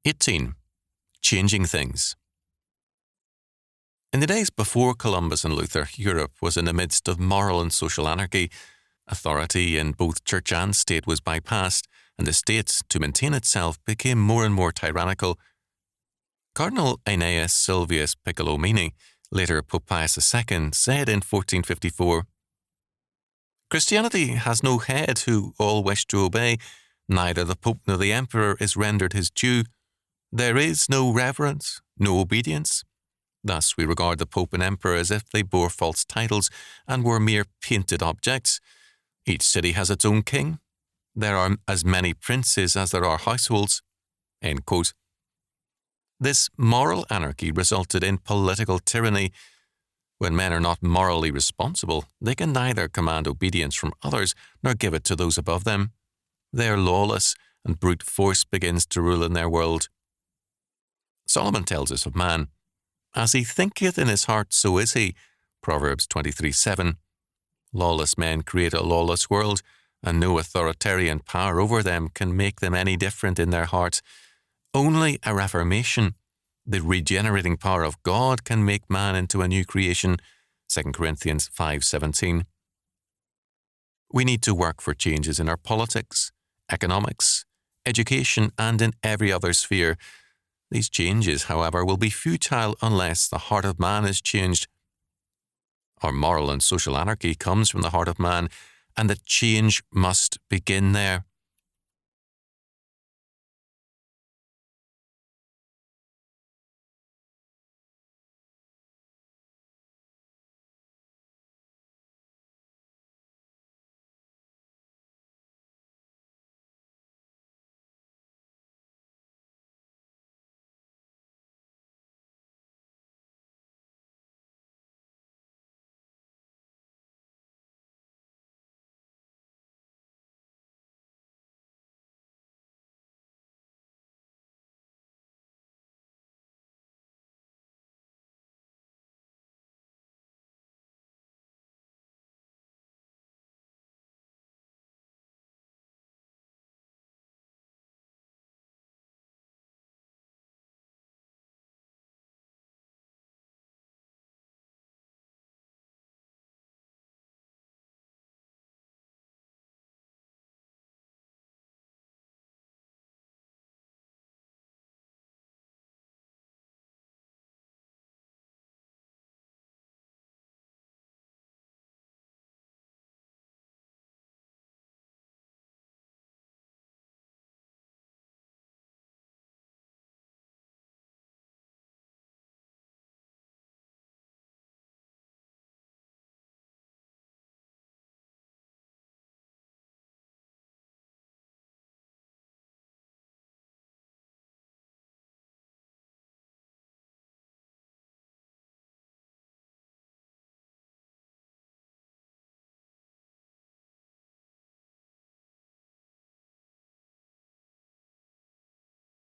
18. Changing things. In the days before Columbus and Luther, Europe was in the midst of moral and social anarchy. Authority in both church and state was bypassed, and the state, to maintain itself, became more and more tyrannical. Cardinal Aeneas Silvius Piccolomini, later Pope Pius II, said in 1454, "Christianity has no head who all wish to obey, neither the Pope nor the Emperor is rendered his due. There is no reverence, no obedience. Thus we regard the Pope and Emperor as if they bore false titles and were mere painted objects. Each city has its own king. There are as many princes as there are households." End quote. This moral anarchy resulted in political tyranny. When men are not morally responsible, they can neither command obedience from others nor give it to those above them. They are lawless, and brute force begins to rule in their world. Solomon tells us of man, "As he thinketh in his heart, so is he." Proverbs 23:7. Lawless men create a lawless world, and no authoritarian power over them can make them any different in their heart. Only a reformation, the regenerating power of God, can make man into a new creation. 2 Corinthians 5:17. We need to work for changes in our politics, economics, education, and in every other sphere. These changes, however, will be futile unless the heart of man is changed. Our moral and social anarchy comes from the heart of man, and the change must begin there.